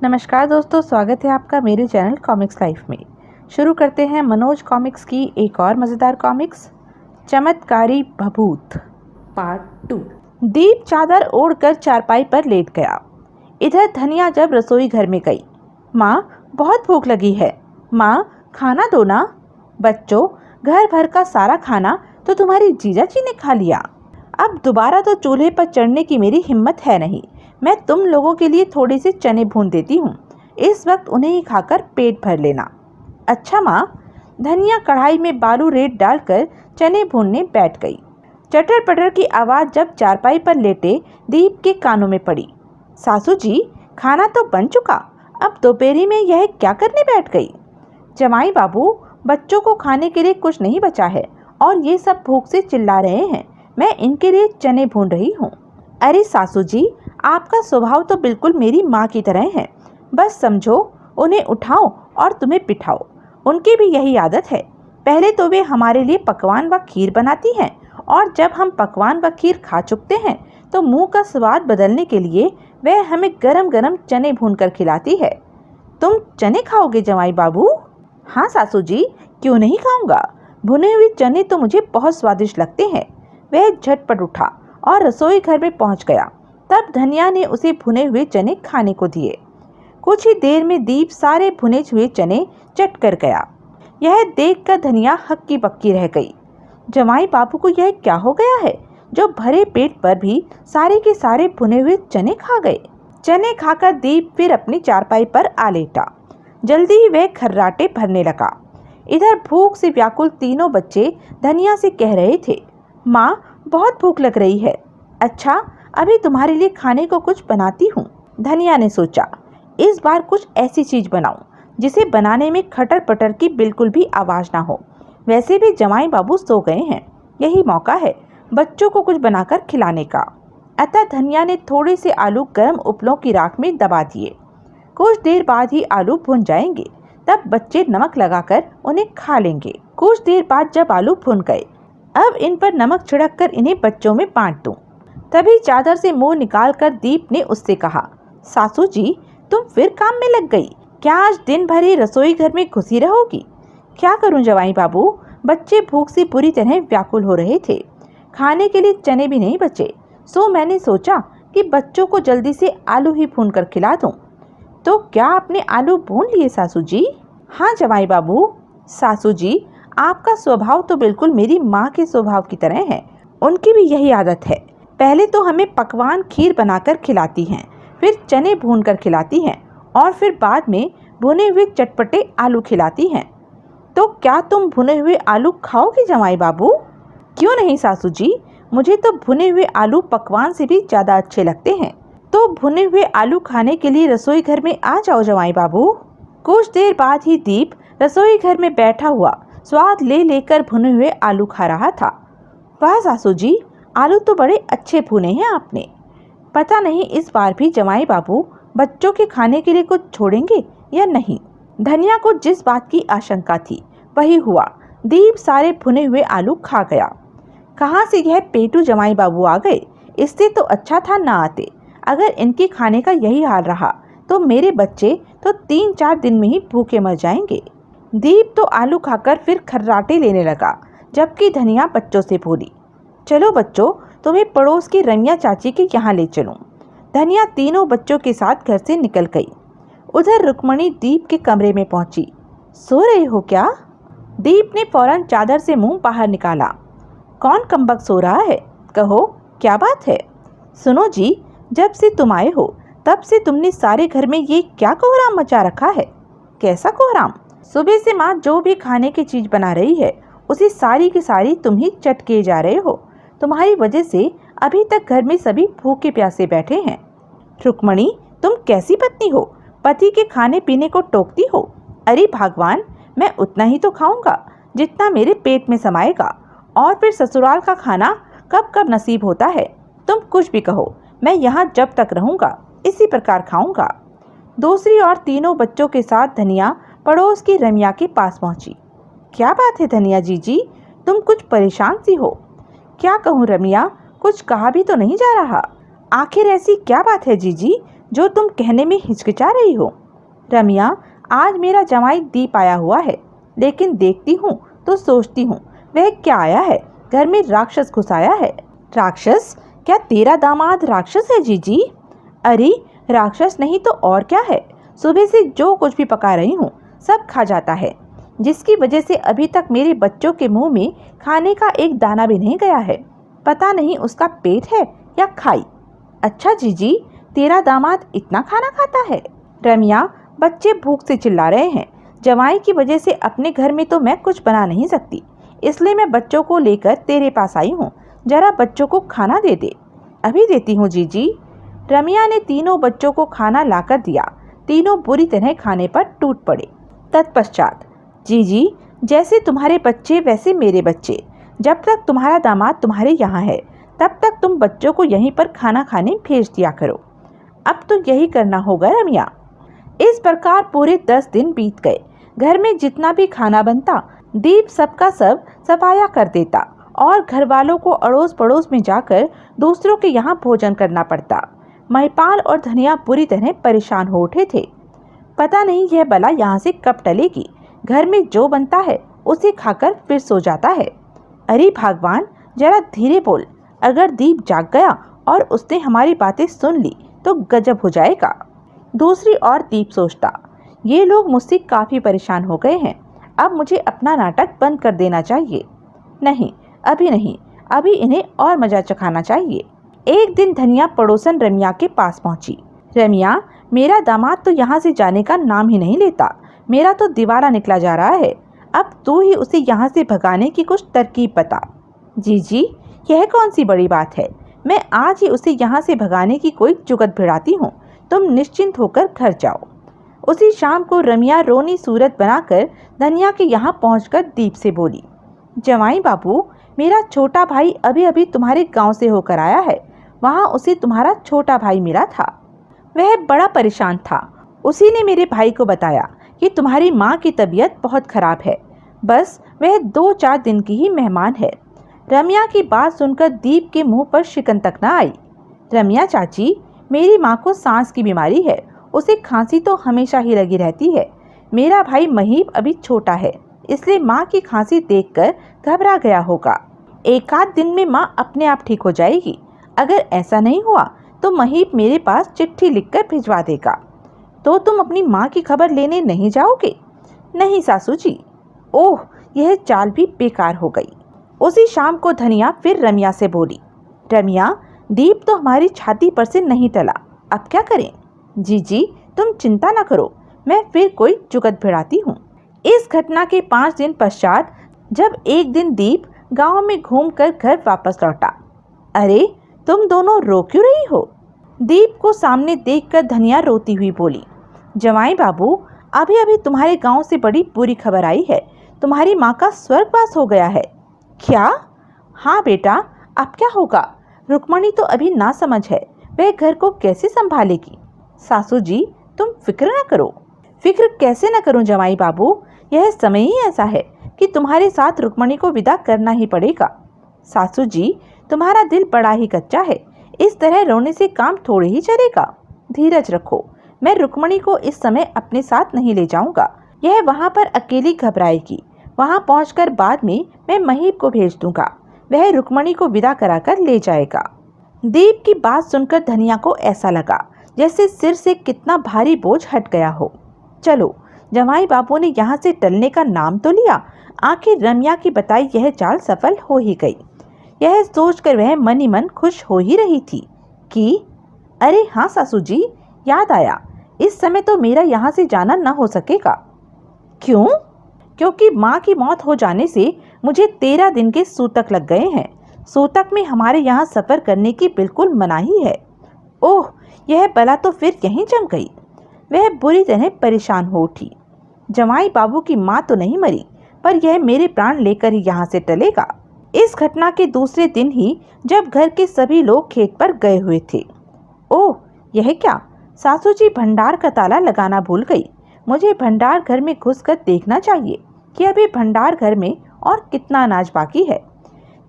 नमस्कार दोस्तों, स्वागत है आपका मेरे चैनल कॉमिक्स लाइफ में। शुरू करते हैं मनोज कॉमिक्स की एक और मज़ेदार कॉमिक्स, चमत्कारी भभूत पार्ट 2। दीप चादर ओढ़कर चारपाई पर लेट गया। इधर धनिया जब रसोई घर में गई, माँ बहुत भूख लगी है, माँ खाना दो ना। बच्चों, घर भर का सारा खाना तो तुम्हारी जीजा जी ने खा लिया, अब दोबारा तो चूल्हे पर चढ़ने की मेरी हिम्मत है नहीं। मैं तुम लोगों के लिए थोड़े से चने भून देती हूँ, इस वक्त उन्हें ही खाकर पेट भर लेना। अच्छा माँ। धनिया कढ़ाई में बालू रेत डालकर चने भूनने बैठ गई। चटर पटर की आवाज़ जब चारपाई पर लेटे दीप के कानों में पड़ी। सासू जी, खाना तो बन चुका, अब दोपहरी में यह क्या करने बैठ गई? जमाई बाबू, बच्चों को खाने के लिए कुछ नहीं बचा है और ये सब भूख से चिल्ला रहे हैं, मैं इनके लिए चने भून रही हूँ। अरे सासू जी, आपका स्वभाव तो बिल्कुल मेरी माँ की तरह है। बस समझो, उन्हें उठाओ और तुम्हें बिठाओ। उनकी भी यही आदत है। पहले तो वे हमारे लिए पकवान व खीर बनाती हैं और जब हम पकवान व खीर खा चुकते हैं तो मुंह का स्वाद बदलने के लिए वह हमें गरम गरम चने भूनकर खिलाती है। तुम चने खाओगे जमाई बाबू? हाँ सासू जी, क्यों नहीं खाऊंगा। भुने हुए चने तो मुझे बहुत स्वादिष्ट लगते हैं। वह झटपट उठा और रसोई घर में पहुंच गया। तब धनिया ने उसे भुने हुए चने खाने को दिए। कुछ ही देर में दीप सारे भुने हुए चने चट कर गया। यह देखकर धनिया हक्की बक्की रह गई। जमाई बाबू को यह क्या हो गया है जो भरे पेट पर भी सारे के सारे भुने हुए चने खा गए। चने खाकर दीप फिर अपनी चारपाई पर आ लेटा। जल्दी ही वह खर्राटे भरने लगा। इधर भूख से व्याकुल तीनों बच्चे धनिया से कह रहे थे, माँ बहुत भूख लग रही है। अच्छा, अभी तुम्हारे लिए खाने को कुछ बनाती हूँ। धनिया ने सोचा, इस बार कुछ ऐसी चीज बनाऊं जिसे बनाने में खटर पटर की बिल्कुल भी आवाज ना हो। वैसे भी जमाई बाबू सो गए हैं, यही मौका है बच्चों को कुछ बनाकर खिलाने का। अतः धनिया ने थोड़े से आलू गर्म उपलों की राख में दबा दिए। कुछ देर बाद ही आलू भुन जाएंगे, तब बच्चे नमक लगाकर उन्हें खा लेंगे। कुछ देर बाद जब आलू भुन गए, अब इन पर नमक छिड़क कर इन्हें बच्चों में बांट दूं। तभी चादर से मुंह निकालकर दीप ने उससे कहा, सासू जी, तुम फिर काम में लग गई। क्या आज दिन भर ही रसोई घर में घुसी रहोगी? क्या करूं जवाई बाबू, बच्चे भूख से पूरी तरह व्याकुल हो रहे थे। खाने के लिए चने भी नहीं बचे, सो मैंने सोचा कि बच्चों को जल्दी से आलू ही भून कर खिला दूं। तो क्या आपने आलू भून लिए सासू जी? हाँ जवाई बाबू। सासू जी, आपका स्वभाव तो बिल्कुल मेरी माँ के स्वभाव की तरह है। उनकी भी यही आदत है। पहले तो हमें पकवान खीर बनाकर खिलाती हैं, फिर चने भूनकर खिलाती हैं और फिर बाद में भुने हुए चटपटे आलू खिलाती हैं। तो क्या तुम भुने हुए आलू खाओगे जमाई बाबू? क्यों नहीं सासू जी, मुझे तो भुने हुए आलू पकवान से भी ज़्यादा अच्छे लगते हैं। तो भुने हुए आलू खाने के लिए रसोई घर में आ जाओ जमाई बाबू। कुछ देर बाद ही दीप रसोई घर में बैठा हुआ स्वाद ले लेकर भुने हुए आलू खा रहा था। वाह सासू जी, आलू तो बड़े अच्छे भुने हैं आपने। पता नहीं इस बार भी जमाई बाबू बच्चों के खाने के लिए कुछ छोड़ेंगे या नहीं। धनिया को जिस बात की आशंका थी वही हुआ। दीप सारे भुने हुए आलू खा गया। कहाँ से यह पेटू जमाई बाबू आ गए? इससे तो अच्छा था ना आते। अगर इनके खाने का यही हाल रहा तो मेरे बच्चे तो 3-4 दिन में ही भूखे मर जाएंगे। दीप तो आलू खाकर फिर खर्राटे लेने लगा, जबकि धनिया बच्चों से बोली, चलो बच्चों, तुम्हें पड़ोस की रमिया चाची के यहाँ ले चलूं। धनिया तीनों बच्चों के साथ घर से निकल गई। उधर रुक्मणी दीप के कमरे में पहुंची। सो रहे हो क्या? दीप ने फौरन चादर से मुंह बाहर निकाला। कौन कमबख्त सो रहा है? कहो, क्या बात है? सुनो जी, जब से तुम आए हो तब से तुमने सारे घर में ये क्या कोहराम मचा रखा है? कैसा कोहराम? सुबह से माँ जो भी खाने की चीज बना रही है उसे सारी की सारी तुम ही चट किए जा रहे हो। तुम्हारी वजह से अभी तक घर में सभी भूखे प्यासे बैठे हैं। रुक्मणी, तुम कैसी पत्नी हो? पति के खाने पीने को टोकती हो। अरे भगवान, मैं उतना ही तो खाऊंगा जितना मेरे पेट में समाएगा, और फिर ससुराल का खाना कब कब नसीब होता है। तुम कुछ भी कहो, मैं यहाँ जब तक रहूंगा इसी प्रकार खाऊंगा। दूसरी ओर तीनों बच्चों के साथ धनिया पड़ोस की रमिया के पास पहुंची। क्या बात है धनिया जीजी, तुम कुछ परेशान सी हो? क्या कहूँ रमिया, कुछ कहा भी तो नहीं जा रहा। आखिर ऐसी क्या बात है जीजी जो तुम कहने में हिचकिचा रही हो। रमिया, आज मेरा जमाई दीप आया हुआ है, लेकिन देखती हूँ तो सोचती हूँ वह क्या आया है, घर में राक्षस घुस आया है। राक्षस? क्या तेरा दामाद राक्षस है जीजी? अरे राक्षस नहीं तो और क्या है, सुबह से जो कुछ भी पका रही हूँ सब खा जाता है, जिसकी वजह से अभी तक मेरे बच्चों के मुंह में खाने का एक दाना भी नहीं गया है। पता नहीं उसका पेट है या खाई। अच्छा जीजी, तेरा दामाद इतना खाना खाता है? रमिया, बच्चे भूख से चिल्ला रहे हैं। जमाई की वजह से अपने घर में तो मैं कुछ बना नहीं सकती, इसलिए मैं बच्चों को लेकर तेरे पास आई हूँ। जरा बच्चों को खाना दे दे। अभी देती हूँ जीजी। रमिया ने तीनों बच्चों को खाना लाकर दिया। तीनों बुरी तरह खाने पर टूट पड़े। तत्पश्चात, जीजी, जैसे तुम्हारे बच्चे वैसे मेरे बच्चे। जब तक तुम्हारा दामाद तुम्हारे यहाँ है तब तक तुम बच्चों को यहीं पर खाना खाने भेज दिया करो। अब तो यही करना होगा रमिया। इस प्रकार पूरे 10 दिन बीत गए। घर में जितना भी खाना बनता दीप सबका सब सफाया कर देता और घर वालों को अड़ोस पड़ोस में जाकर दूसरों के यहाँ भोजन करना पड़ता। महिपाल और धनिया बुरी तरह परेशान हो उठे थे। पता नहीं यह बला यहाँ से कब टलेगी। घर में जो बनता है उसे खाकर फिर सो जाता है। अरे भगवान, जरा धीरे बोल। अगर दीप जाग गया और उसने हमारी बातें सुन ली तो गजब हो जाएगा। दूसरी ओर दीप सोचता, ये लोग मुझसे काफी परेशान हो गए हैं, अब मुझे अपना नाटक बंद कर देना चाहिए। नहीं, अभी नहीं, अभी इन्हें और मजा चखाना चाहिए। एक दिन धनिया पड़ोसन रमिया के पास पहुंची। रमिया, मेरा दामाद तो यहाँ से जाने का नाम ही नहीं लेता। मेरा तो दिवाला निकला जा रहा है। अब तू ही उसे यहाँ से भगाने की कुछ तरकीब बता। जीजी, यह कौन सी बड़ी बात है, मैं आज ही उसे यहाँ से भगाने की कोई जुगत भिड़ाती हूँ। तुम निश्चिंत होकर घर जाओ। उसी शाम को रमिया रोनी सूरत बनाकर धनिया के यहाँ पहुँचकर दीप से बोली, जमाई बाबू, मेरा छोटा भाई अभी अभी तुम्हारे गांव से होकर आया है। वहाँ उसे तुम्हारा छोटा भाई मिला था। वह बड़ा परेशान था। उसी ने मेरे भाई को बताया कि तुम्हारी माँ की तबीयत बहुत खराब है, बस वह 2-4 दिन की ही मेहमान है। रमिया की बात सुनकर दीप के मुंह पर शिकन तक न आई। रमिया चाची, मेरी माँ को सांस की बीमारी है, उसे खांसी तो हमेशा ही लगी रहती है। मेरा भाई महीप अभी छोटा है, इसलिए माँ की खांसी देखकर घबरा गया होगा। एक आध दिन में माँ अपने आप ठीक हो जाएगी। अगर ऐसा नहीं हुआ तो महीप मेरे पास चिट्ठी लिखकर भिजवा देगा। तो तुम अपनी माँ की खबर लेने नहीं जाओगे? नहीं सासू जी। ओह, यह चाल भी बेकार हो गई। उसी शाम को धनिया फिर रमिया से बोली, रमिया, दीप तो हमारी छाती पर से नहीं टला, अब क्या करें? जीजी, तुम चिंता न करो, मैं फिर कोई जुगत भिड़ाती हूँ। इस घटना के 5 दिन पश्चात जब एक दिन दीप गांव में घूमकर घर वापस लौटा। अरे, तुम दोनों रो क्यों रही हो? दीप को सामने देखकर धनिया रोती हुई बोली, जमाई बाबू, अभी अभी तुम्हारे गांव से बड़ी बुरी खबर आई है। तुम्हारी माँ का स्वर्गवास हो गया है। क्या? हाँ बेटा, अब क्या होगा? रुक्मणी तो अभी ना समझ है, वह घर को कैसे संभालेगी? सासू जी, तुम फिक्र न करो। फिक्र कैसे न करूं जमाई बाबू, यह समय ही ऐसा है कि तुम्हारे साथ रुक्मणी को विदा करना ही पड़ेगा। सासू जी, तुम्हारा दिल बड़ा ही कच्चा है, इस तरह रोने से काम थोड़े ही चलेगा। धीरज रखो, मैं रुक्मणी को इस समय अपने साथ नहीं ले जाऊंगा। यह वहाँ पर अकेली घबराएगी। वहाँ पहुंचकर बाद में मैं महीप को भेज दूंगा, वह रुक्मणी को विदा कराकर ले जाएगा। दीप की बात सुनकर धनिया को ऐसा लगा जैसे सिर से कितना भारी बोझ हट गया हो। चलो, जमाई बाबू ने यहाँ से टलने का नाम तो लिया। आखिर रमिया की बताई यह चाल सफल हो ही गई। यह सोचकर वह मन ही मन खुश हो ही रही थी कि अरे हाँ सासू जी, याद आया, इस समय तो मेरा यहाँ से जाना न हो सकेगा। क्यों? क्योंकि माँ की मौत हो जाने से मुझे 13 दिन के सूतक लग गए हैं। सूतक में हमारे यहाँ सफ़र करने की बिल्कुल मनाही है। ओह, यह बला तो फिर यहीं जम गई। वह बुरी तरह परेशान हो उठी। जमाई बाबू की माँ तो नहीं मरी, पर यह मेरे प्राण लेकर ही यहाँ से टलेगा। इस घटना के दूसरे दिन ही जब घर के सभी लोग खेत पर गए हुए थे। ओह, यह क्या? सासू जी भंडार का ताला लगाना भूल गई। मुझे भंडार घर में घुसकर देखना चाहिए कि अभी भंडार घर में और कितना अनाज बाकी है।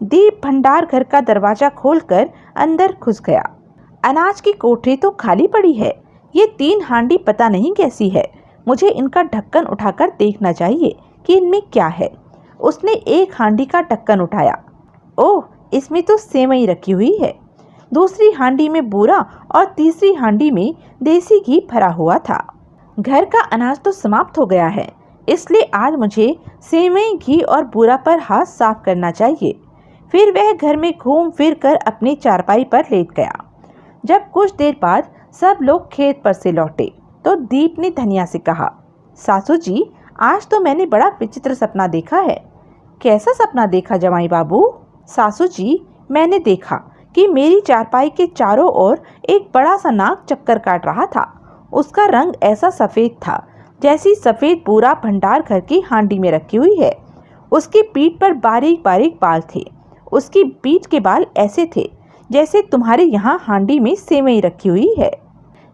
दीप भंडार घर का दरवाजा खोलकर अंदर घुस गया। अनाज की कोठरी तो खाली पड़ी है, ये 3 हांडी पता नहीं कैसी है, मुझे इनका ढक्कन उठाकर देखना चाहिए कि इनमें क्या है। उसने एक हांडी का ढक्कन उठाया। ओह, इसमें तो सेवई रखी हुई है। दूसरी हांडी में बूरा और तीसरी हांडी में देसी घी भरा हुआ था। घर का अनाज तो समाप्त हो गया है, इसलिए आज मुझे सेवई, घी और बूरा पर हाथ साफ करना चाहिए। फिर वह घर में घूम फिर कर अपनी चारपाई पर लेट गया। जब कुछ देर बाद सब लोग खेत पर से लौटे तो दीप ने धनिया से कहा, सासू जी, आज तो मैंने बड़ा विचित्र सपना देखा है। कैसा सपना देखा जमाई बाबू? सासू जी, मैंने देखा कि मेरी चारपाई के चारों ओर एक बड़ा सा नाग चक्कर काट रहा था। उसका रंग ऐसा सफ़ेद था जैसी सफ़ेद बूरा भंडार घर की हांडी में रखी हुई है। उसकी पीठ पर बारीक बारीक बाल थे। उसकी पीठ के बाल ऐसे थे जैसे तुम्हारे यहाँ हांडी में सेवई रखी हुई है।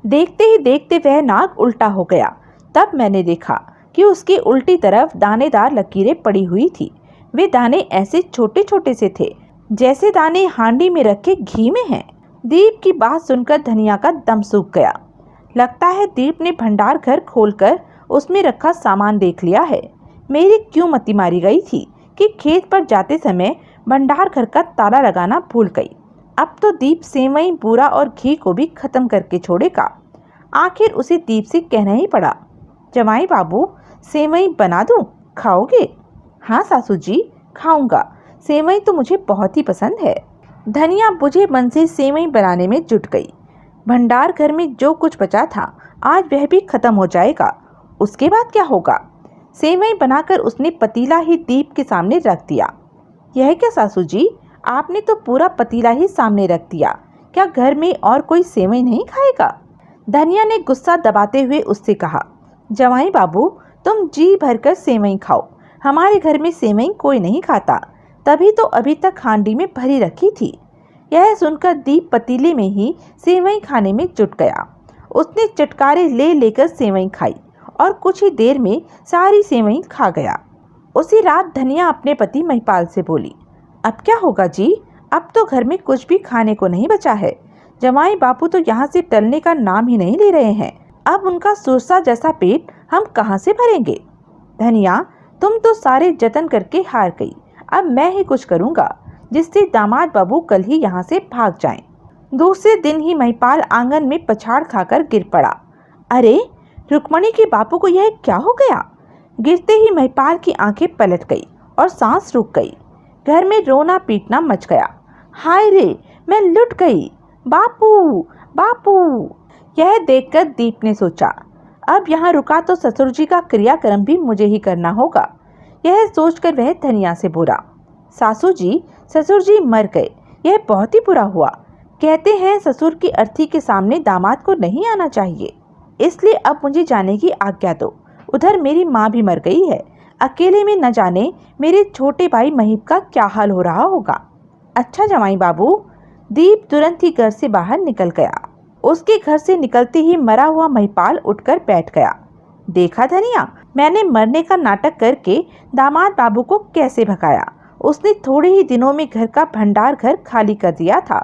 देखते ही देखते वह नाग उल्टा हो गया। तब मैंने देखा कि उसकी उल्टी तरफ दानेदार लकीरें पड़ी हुई थी। वे दाने ऐसे छोटे छोटे से थे जैसे दाने हांडी में रखे घी में हैं। दीप की बात सुनकर धनिया का दम सूख गया। लगता है दीप ने भंडार घर खोलकर उसमें रखा सामान देख लिया है। मेरी क्यों मति मारी गई थी कि खेत पर जाते समय भंडार घर का ताला लगाना भूल गई। अब तो दीप सेवई, बूरा और घी को भी खत्म करके छोड़ेगा। आखिर उसे दीप से कहना ही पड़ा, जमाई बाबू, सेवई बना दूं, खाओगे? हाँ सासू जी, खाऊंगा। सेवई तो मुझे बहुत ही पसंद है। धनिया बुझे मन से सेवई बनाने में जुट गई। भंडार घर में जो कुछ बचा था आज वह भी खत्म हो जाएगा। उसके बाद क्या होगा? सेवई बनाकर उसने पतीला ही दीप के सामने रख दिया। यह क्या सासू जी, आपने तो पूरा पतीला ही सामने रख दिया। क्या घर में और कोई सेवई नहीं खाएगा? धनिया ने गुस्सा दबाते हुए उससे कहा, जमाई बाबू, तुम जी भरकर सेवई खाओ। हमारे घर में सेवई कोई नहीं खाता, तभी तो अभी तक हांडी में भरी रखी थी। यह सुनकर दीप पतीले में ही सेवई खाने में जुट गया। उसने चटकारे ले लेकर सेवई खाई और कुछ ही देर में सारी सेवई खा गया। उसी रात धनिया अपने पति महिपाल से बोली, अब क्या होगा जी? अब तो घर में कुछ भी खाने को नहीं बचा है। जमाई बापू तो यहाँ से टलने का नाम ही नहीं ले रहे हैं। अब उनका सुरसा जैसा पेट हम कहाँ से भरेंगे? धनिया, तुम तो सारे जतन करके हार गई। अब मैं ही कुछ करूँगा जिससे दामाद बाबू कल ही यहाँ से भाग जाएं। दूसरे दिन ही महिपाल आंगन में पछाड़ खाकर गिर पड़ा। अरे, रुक्मणी के बापू को यह क्या हो गया? गिरते ही महिपाल की आंखें पलट गई और सांस रुक गई। घर में रोना पीटना मच गया। हाय रे, मैं लुट गई। बापू, बापू। यह देखकर दीप ने सोचा, अब यहाँ रुका तो ससुर जी का क्रियाक्रम भी मुझे ही करना होगा। यह सोचकर वह धनिया से बोला, सासू जी, ससुर जी मर गए। यह बहुत ही बुरा हुआ। कहते हैं ससुर की अर्थी के सामने दामाद को नहीं आना चाहिए। इसलिए अब मुझे जाने की आज्ञा दो। उधर मेरी माँ भी मर गई है। अकेले में न जाने मेरे छोटे भाई महीप का क्या हाल हो रहा होगा। अच्छा जमाई बाबू। दीप तुरंत ही घर से बाहर निकल गया। उसके घर से निकलते ही मरा हुआ महिपाल उठकर बैठ गया। देखा धनिया, मैंने मरने का नाटक करके दामाद बाबू को कैसे भगाया। उसने थोड़े ही दिनों में घर का भंडार घर खाली कर दिया था।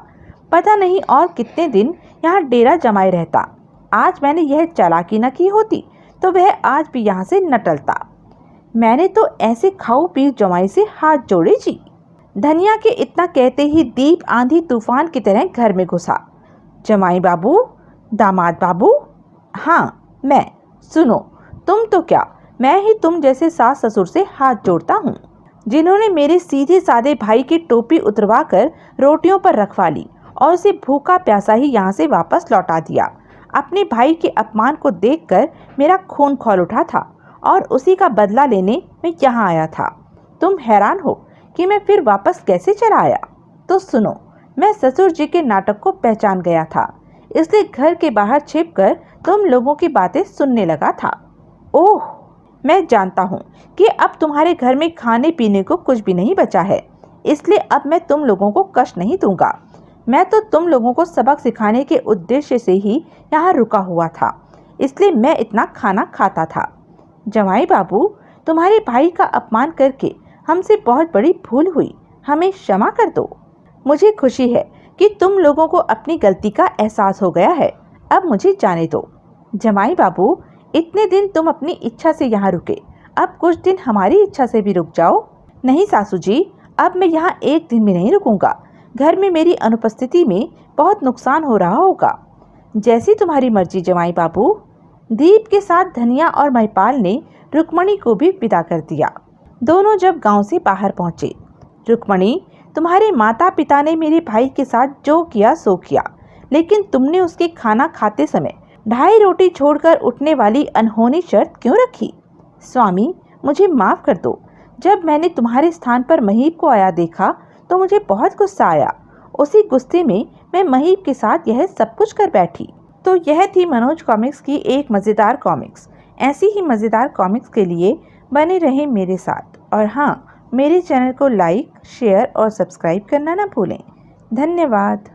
पता नहीं और कितने दिन यहाँ डेरा जमाए रहता। आज मैंने यह चालाकी न की होती तो वह आज भी यहाँ से न टलता। मैंने तो ऐसे खाऊ पीर जमाई से हाथ जोड़े जी। धनिया के इतना कहते ही दीप आंधी तूफान की तरह घर में घुसा। जमाई बाबू, दामाद बाबू, हाँ मैं। सुनो, तुम तो क्या, मैं ही तुम जैसे सास ससुर से हाथ जोड़ता हूँ, जिन्होंने मेरे सीधे साधे भाई की टोपी उतरवा कर रोटियों पर रखवा ली और उसे भूखा प्यासा ही यहाँ से वापस लौटा दिया। अपने भाई के अपमान को देखकर मेरा खून खौल उठा था और उसी का बदला लेने मैं यहाँ आया था। तुम हैरान हो कि मैं फिर वापस कैसे चला आया? तो सुनो, मैं ससुर जी के नाटक को पहचान गया था, इसलिए घर के बाहर छिपकर तुम लोगों की बातें सुनने लगा था। ओह, मैं जानता हूँ कि अब तुम्हारे घर में खाने पीने को कुछ भी नहीं बचा है, इसलिए अब मैं तुम लोगों को कष्ट नहीं दूंगा। मैं तो तुम लोगों को सबक सिखाने के उद्देश्य से ही यहाँ रुका हुआ था, इसलिए मैं इतना खाना खाता था। जमाई बाबू, तुम्हारे भाई का अपमान करके हमसे बहुत बड़ी भूल हुई, हमें क्षमा कर दो। मुझे खुशी है कि तुम लोगों को अपनी गलती का एहसास हो गया है। अब मुझे जाने दो। जमाई बाबू, इतने दिन तुम अपनी इच्छा से यहाँ रुके, अब कुछ दिन हमारी इच्छा से भी रुक जाओ। नहीं सासू जी, अब मैं यहाँ एक दिन भी नहीं रुकूंगा। घर में मेरी अनुपस्थिति में बहुत नुकसान हो रहा होगा। जैसी तुम्हारी मर्जी जमाई बाबू। दीप के साथ धनिया और महिपाल ने रुक्मणी को भी विदा कर दिया। दोनों जब गांव से बाहर पहुंचे, रुक्मणी, तुम्हारे माता पिता ने मेरे भाई के साथ जो किया सो किया, लेकिन तुमने उसके खाना खाते समय 2.5 रोटी छोड़कर उठने वाली अनहोनी शर्त क्यों रखी? स्वामी, मुझे माफ कर दो। जब मैंने तुम्हारे स्थान पर महीप को आया देखा तो मुझे बहुत गुस्सा आया। उसी गुस्से में मैं महीप के साथ यह सब कुछ कर बैठी। तो यह थी मनोज कॉमिक्स की एक मज़ेदार कॉमिक्स। ऐसी ही मज़ेदार कॉमिक्स के लिए बने रहें मेरे साथ, और हाँ, मेरे चैनल को लाइक, शेयर और सब्सक्राइब करना ना भूलें। धन्यवाद।